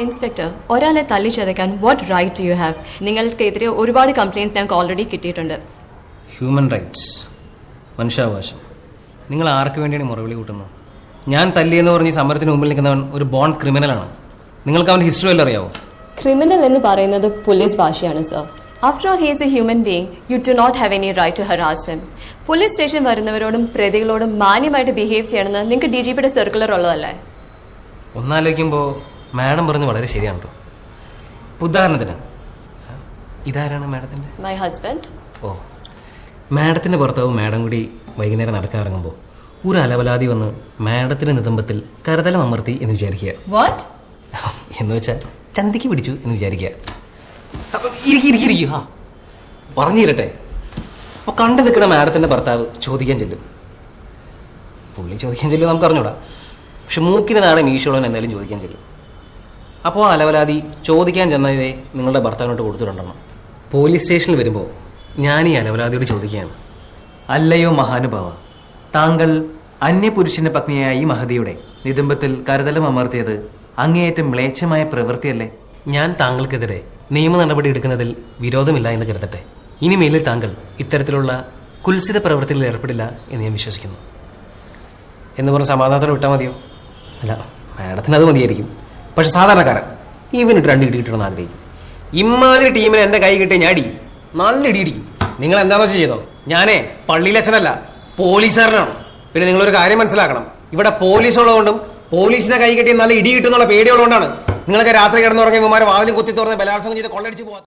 Inspector, ഒരാളെ തല്ലി ചതയ്ക്കാൻ വാട്ട് റൈറ്റ് യു ഹാവ്? നിങ്ങൾക്കെതിരെ ഒരുപാട് കംപ്ലയിൻസ് ഞങ്ങൾക്ക് ഓൾറെഡി കിട്ടിയിട്ടുണ്ട്. ഹ്യൂമൻ റൈറ്റ്സ്, മനുഷ്യാവകാശം. നിങ്ങൾ ആർക്ക് വേണ്ടിയാണ് മുറവിളി കൂട്ടുന്നത്? ഞാൻ തല്ലിയെന്ന് പറഞ്ഞ് സമരത്തിന് മുമ്പിൽ നിൽക്കുന്നവൻ ഒരു ബോൺ ക്രിമിനലാണ്. നിങ്ങൾക്ക് അവൻ്റെ ഹിസ്റ്ററി വല്ലതും അറിയാവോ? ക്രിമിനൽ എന്ന് പറയുന്നത് പോലീസ് ഭാഷയാണ് sir. After all he is a human being. You do not have any right to harass him. Police station വരുന്നവരോടും പ്രതികളോടും മാന്യമായിട്ട് ബിഹേവ് ചെയ്യണമെന്ന് നിങ്ങൾക്ക് DGPയുടെ സർക്കുലർ ഉള്ളതല്ലേ? ഒന്നാലോചിക്കുമ്പോൾ മാഡം പറഞ്ഞ് വളരെ ശരിയാണ് കേട്ടോ. ഉദാഹരണത്തിന് ഇതാരാണ് മാഡത്തിൻ്റെ? My husband. ഓ, മാഡത്തിൻ്റെ ഭർത്താവ് മാഡം കൂടി വൈകുന്നേരം നടക്കാനിറങ്ങുമ്പോൾ ഒരു അലവലാതി വന്ന് മാഡത്തിൻ്റെ നിതംബത്തിൽ കരതലം അമർത്തി എന്ന് വിചാരിക്കുക. വാട്ട് എന്ന് വെച്ചാൽ ചന്തിക്ക് പിടിച്ചു എന്ന് വിചാരിക്കുക. അപ്പം ഇരിക്കും. ആ പറഞ്ഞു തരട്ടെ. അപ്പോൾ കണ്ടു നിൽക്കുന്ന മാഡത്തിൻ്റെ ഭർത്താവ് ചോദിക്കാൻ ചെല്ലും. പുള്ളി ചോദിക്കാൻ ചെല്ലും നമുക്ക് അറിഞ്ഞൂടാ. പക്ഷെ മൂക്കിന് നാളെ മീശോളൻ എന്തായാലും ചോദിക്കാൻ ചെല്ലും. അപ്പോൾ ആ അലവലാതി ചോദിക്കാൻ ചെന്നതേ നിങ്ങളുടെ ഭർത്താവിനോട്ട് കൊടുത്തിട്ടുണ്ടെന്ന്. പോലീസ് സ്റ്റേഷനിൽ വരുമ്പോൾ ഞാൻ ഈ അലവലാതിയോട് ചോദിക്കുകയാണ്, അല്ലയോ മഹാനുഭാവ, താങ്കൾ അന്യപുരുഷന്റെ പത്നിയായ ഈ മഹതിയുടെ നിതംബത്തിൽ കരുതലം അമർത്തിയത് അങ്ങേയറ്റം മ്ലേച്ഛമായ പ്രവൃത്തിയല്ലേ? ഞാൻ താങ്കൾക്കെതിരെ നിയമ നടപടി എടുക്കുന്നതിൽ വിരോധമില്ല എന്ന് കരുതട്ടെ. ഇനിമേലിൽ താങ്കൾ ഇത്തരത്തിലുള്ള കുൽസിത പ്രവൃത്തിയിൽ ഏർപ്പെടില്ല എന്ന് ഞാൻ വിശ്വസിക്കുന്നു എന്ന് പറഞ്ഞ് സമാധാനത്തോടെ വിട്ടാൽ മതിയോ? അല്ല, മാഡത്തിന് അത് മതിയായിരിക്കും. പക്ഷെ സാധാരണക്കാരൻ ഇവനിട്ട് 2 ഇടി കിട്ടണമെന്ന് ആഗ്രഹിക്കും. ഇമാതിരി ടീമിന് എൻ്റെ കൈ കിട്ടിയ ഞാൻ അടിക്കും, നല്ല ഇടി ഇടിക്കും. നിങ്ങൾ എന്താണെന്ന് വെച്ചാൽ ചെയ്തോ. ഞാനേ പള്ളിയിലച്ഛനല്ല, പോലീസുകാരനാണ്. പിന്നെ നിങ്ങളൊരു കാര്യം മനസ്സിലാക്കണം, ഇവിടെ പോലീസ് ഉള്ളതുകൊണ്ടും പോലീസിനെ കൈ കെട്ടി നല്ല ഇടി കിട്ടുന്നുള്ള പേടിയുള്ളതുകൊണ്ടാണ് നിങ്ങളൊക്കെ രാത്രി കിടന്നുറങ്ങിയ ഇവന്മാരെ വാതിലും കുത്തി തുറന്ന് ബലാത്സംഗം ചെയ്ത് കൊള്ളടിച്ച് പോകാം.